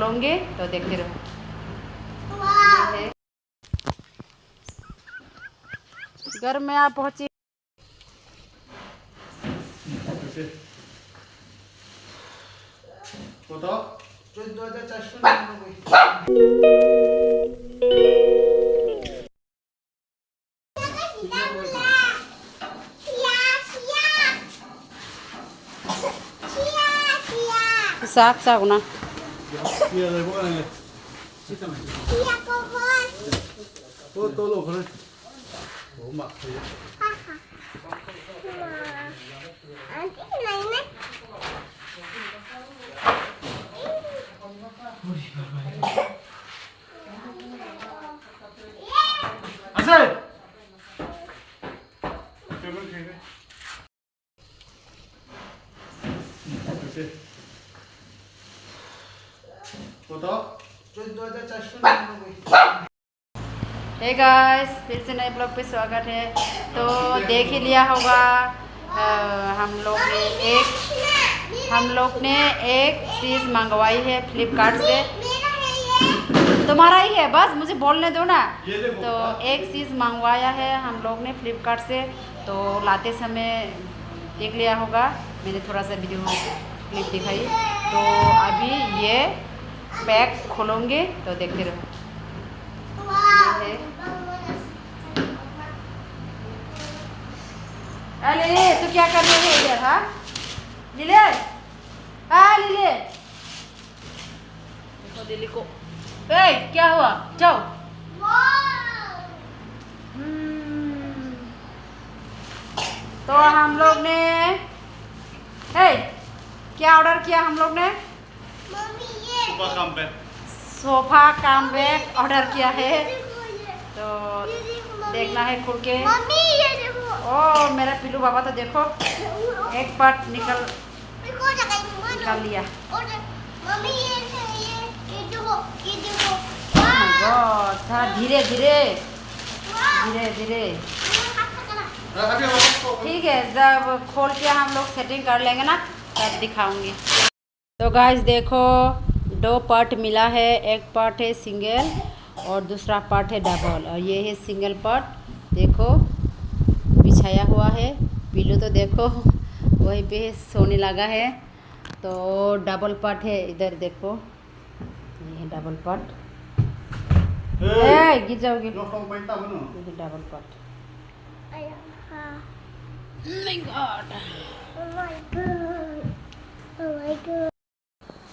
खोलूँगी तो देखते रहो। ये है घर में आप पहुँची। साग साग ना हे गाइस, फिर से नए ब्लॉग पे स्वागत है। तो देख ही लिया होगा हम लोग ने एक चीज़ मंगवाई है फ्लिपकार्ट से। तुम्हारा ही है, बस मुझे बोलने दो ना। तो एक चीज़ मंगवाया है हम लोग ने फ्लिपकार्ट से। तो लाते समय देख लिया होगा, मैंने थोड़ा सा वीडियो क्लिप दिखाई। तो अभी ये पैक खोलूँगी तो देखते रहो। ये है लिले, तू क्या कर रही है इधर? हाँ लिले, लिले देखो लिली को। क्या हुआ? जाओ। तो हम लोग ने क्या ऑर्डर किया हम लोग ने? सोफा कम बेड ऑर्डर किया है। तो देखना है खुल के। ओ मेरा पिल्लू बाबा, तो देखो एक पार्ट निकल लिया। थोड़ा धीरे धीरे धीरे धीरे, ठीक है। जब खोल के हम लोग सेटिंग कर लेंगे ना तब दिखाऊंगी। तो गाइस देखो, 2 पार्ट मिला है। एक पार्ट है सिंगल और दूसरा पार्ट है डबल। और ये है सिंगल पार्ट, देखो बिछाया हुआ है। पिल्लू तो देखो वहीं पे सोने लगा है। तो डबल पार्ट है, इधर देखो ये है डबल पार्ट। गिर जाओगे। ये है डबल पार्ट।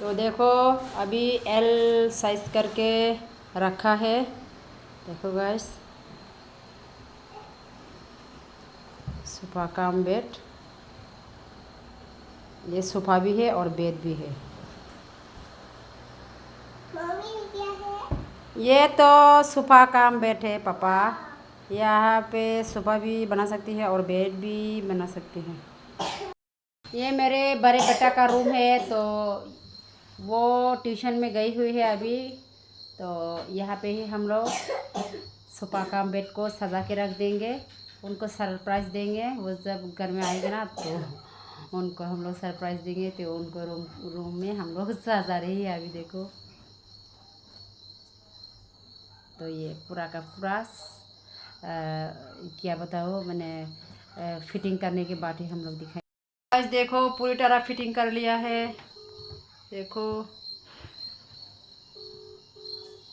तो देखो अभी एल साइज करके रखा है। देखो गाइस, सोफा कम बेड। ये सोफा भी है और बेड भी है। क्या है? ये तो सोफा कम बेड है पापा। यहाँ पे सोफा भी बना सकती है और बेड भी बना सकती है। ये मेरे बड़े बेटा का रूम है। तो वो ट्यूशन में गई हुई है अभी। तो यहाँ पे ही हम लोग सोफा का बेड को सजा के रख देंगे। उनको सरप्राइज़ देंगे। वो जब घर में आएंगे ना तो उनको हम लोग सरप्राइज़ देंगे। तो उनको रूम में हम लोग सजा रही है अभी देखो। तो ये पूरा का पूरा क्या बताओ, मैंने फिटिंग करने के बाद ही हम लोग दिखाएं। आज देखो पूरी तरह फिटिंग कर लिया है। देखो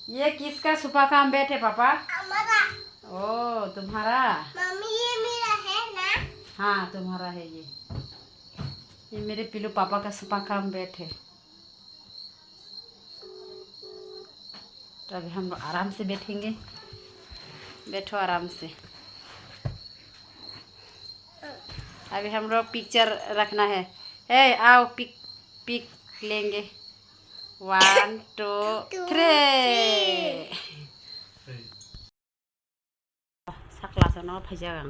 ये किसका सोफा का बेड है पापा? हमारा। ओ तुम्हारा? मम्मी ये मेरा है ना? हाँ तुम्हारा है। ये मेरे पिल्लू पापा का सोफा का बेड है। तो अभी हम लोग आराम से बैठेंगे। बैठो आराम से। अभी हम लोग पिक्चर रखना है। आओ पिक लेंगे। 1 2 3 साख्लासोना फैजागां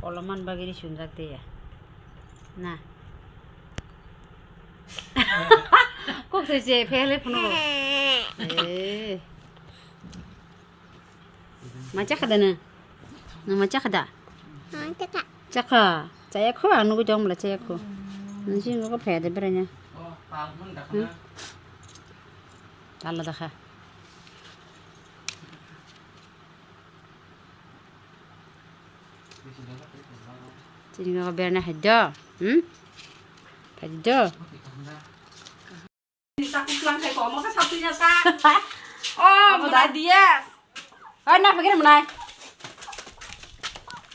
अलमान बागिरि सुनजाते या ना कok से पहले फुनो macam kada na macam kada caka caya ko anu ko jom la caya ko nanti nuko pede beranya Allah dah. Jadi nggak biar nak hijau, hijau. Aku pulang kayak kok mau kan satunya sa. Oh, mudah dia. Oh, ना फकीर मनाए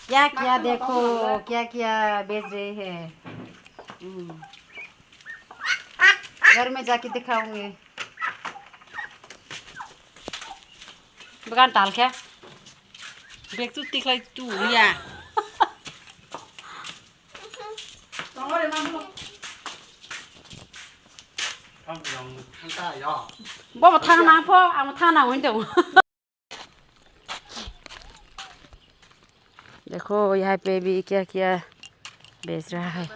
क्या देखो क्या बेच रहे हैं। घर में जाके दिखाऊंगी। bukan tal क्या Bek tu tiklai tu ya. Tolong deh mampu. bao thang nào po à thang nào vẫn được। देखो यहाँ पे भी क्या क्या बेच रहा है।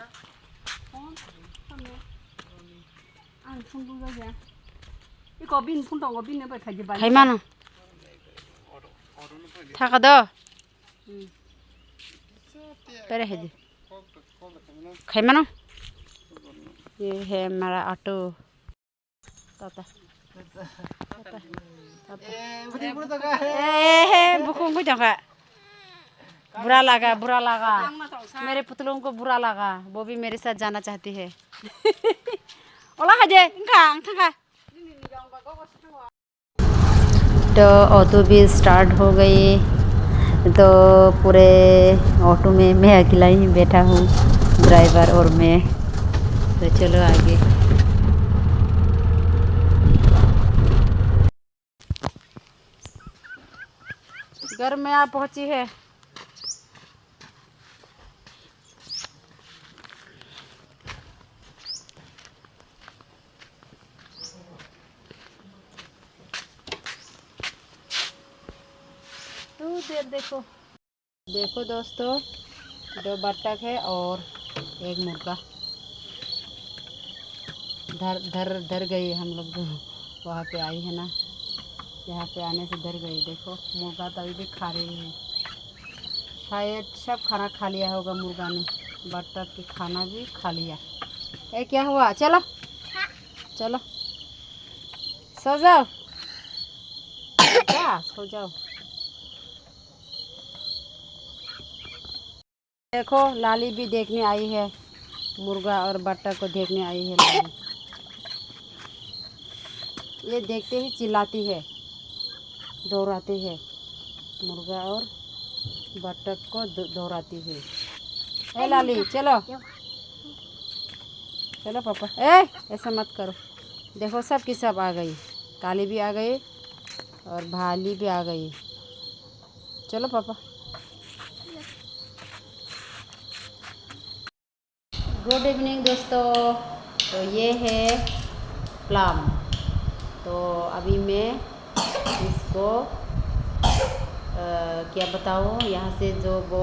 खाई मानो थाका दो पहले है जी खाई मानो। ये है हमारा ऑटो ताता बुकुं को जगह बुरा लगा मेरे पुतलों को बुरा लगा। वो भी मेरे साथ जाना चाहती है। ओला खाजे इनका थाका। तो ऑटो भी स्टार्ट हो गई। तो पूरे ऑटो में मैं अकेला ही बैठा हूँ, ड्राइवर और मैं। तो चलो आगे। घर में आप पहुँची है। देखो दोस्तों, 2 बत्तख है और एक मुर्गा। धर गई हम लोग जो वहाँ पे आई है ना, यहाँ पे आने से डर गई। देखो मुर्गा तो अभी भी खा रही है। शायद सब खाना खा लिया होगा मुर्गा ने। बत्तख की खाना भी खा लिया। ए क्या हुआ? चलो चलो सो जाओ। क्या सो जाओ। देखो लाली भी देखने आई है, मुर्गा और बत्तख को देखने आई है लाली। ये देखते ही चिल्लाती है, दौड़ाती है। मुर्गा और बत्तख को दौड़ाती है। ए लाली चलो चलो पापा। ऐसा मत करो। देखो सब की सब आ गई। काली भी आ गई और भाली भी आ गई। चलो पापा। गुड इवनिंग दोस्तों। तो ये है प्लम। तो अभी मैं इसको क्या बताऊँ, यहाँ से जो वो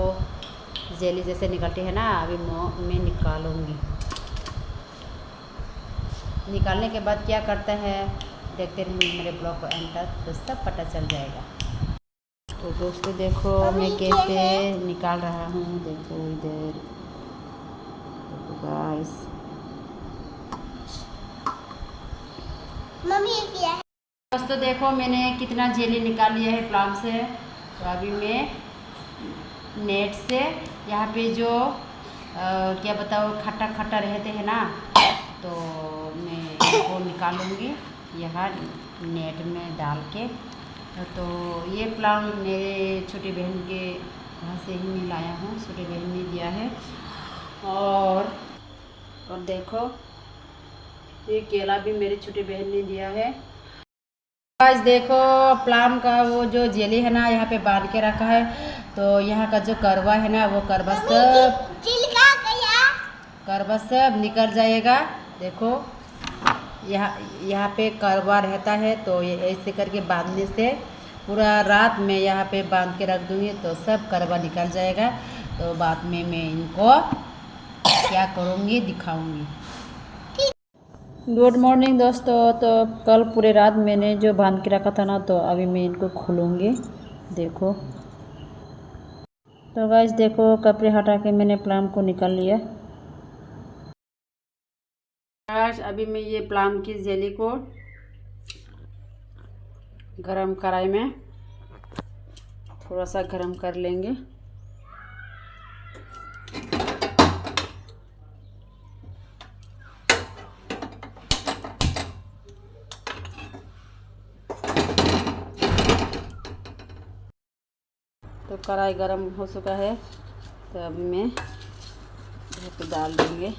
जेली जैसे निकलती है ना, अभी मैं निकालूंगी। निकालने के बाद क्या करता है देखते रहेंगे मेरे ब्लॉग को एंड तक, तो सब पता चल जाएगा। तो दोस्तों देखो मैं कैसे निकाल रहा हूँ। देखो इधर गाइस, मम्मी ये क्या है? दोस्तों देखो मैंने कितना जेली निकाल लिया है प्लम से। तो अभी मैं नेट से यहाँ पे जो क्या बताओ खट्टा खट्टा रहते हैं ना, तो मैं वो निकालूंगी यहाँ नेट में डाल के। तो ये प्लम मेरे छोटी बहन के वहाँ से ही मैं लाया हूँ, छोटी बहन ने दिया है। और देखो ये केला भी मेरी छोटी बहन ने दिया है। आज देखो प्लम का वो जो जेली है ना, यहाँ पे बांध के रखा है। तो यहाँ का जो करवा है ना, वो करवा सब निकल जाएगा। देखो यहाँ पे करवा रहता है, तो ये ऐसे करके बांधने से पूरा रात में यहाँ पे बांध के रख दूँगी तो सब करवा निकल जाएगा। तो बाद में मैं इनको क्या करूँगी दिखाऊँगी। गुड मॉर्निंग दोस्तों। तो कल पूरे रात मैंने जो बांध के रखा था ना, तो अभी मैं इनको खोलूँगी। देखो तो गाइस देखो कपड़े हटा के मैंने प्लम को निकाल लिया। अभी मैं ये प्लम की जेली को गरम कढ़ाई में थोड़ा सा गरम कर लेंगे। तो कढ़ाई गरम हो चुका है, तो अभी मैं इस पे डाल देंगे।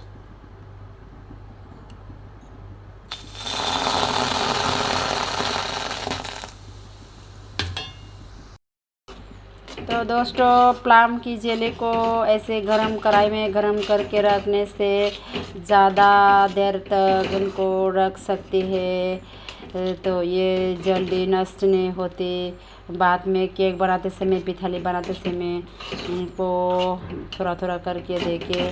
तो दोस्तों, प्लम की जेली को ऐसे गरम कढ़ाई में गरम करके रखने से ज़्यादा देर तक इनको रख सकती है, तो ये जल्दी नष्ट नहीं होती। बाद में केक बनाते समय, पिठाली बनाते समय इनको थोड़ा थोड़ा करके देके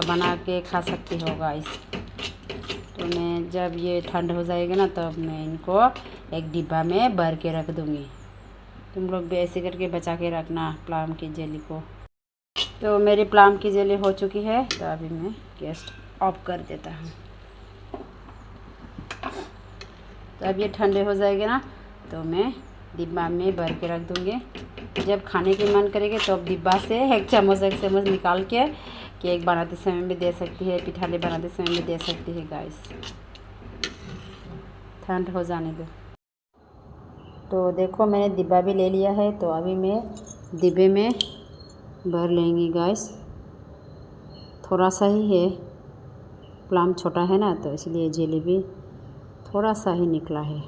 बना के खा सकती हो गाइस। तो मैं जब ये ठंड हो जाएगी ना, तब मैं इनको एक डिब्बा में भर के रख दूँगी। तुम लोग भी ऐसे करके बचा के रखना प्लम की जेली को। तो मेरी प्लम की जेली हो चुकी है, तो अभी मैं गैस ऑफ कर देता हूँ। तो अब ये ठंडे हो जाएंगे ना, तो मैं डिब्बा में भर के रख दूँगी। जब खाने की मन करेगी तो अब डिब्बा से एक चम्मच निकाल के केक बनाते समय भी दे सकती है, पिठाली बनाते समय भी दे सकती है गाइस। ठंड हो जाने दो। तो देखो, मैंने डिब्बा भी ले लिया है, तो अभी मैं डिब्बे में भर लेंगी गाइस। थोड़ा सा ही है, प्लम छोटा है ना, तो इसलिए जेली भी थोड़ा सा ही निकला है।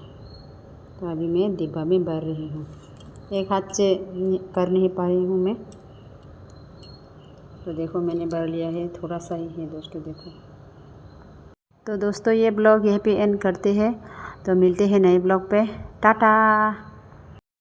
तो अभी मैं डिब्बा में भर रही हूँ। एक हाथ से कर नहीं पा रही हूँ मैं। तो देखो, मैंने भर लिया है, थोड़ा सा ही है दोस्तों, देखो। तो दोस्तों, ये ब्लॉग यहीं पे एंड करते हैं। तो मिलते हैं नए ब्लॉग पे। टाटा।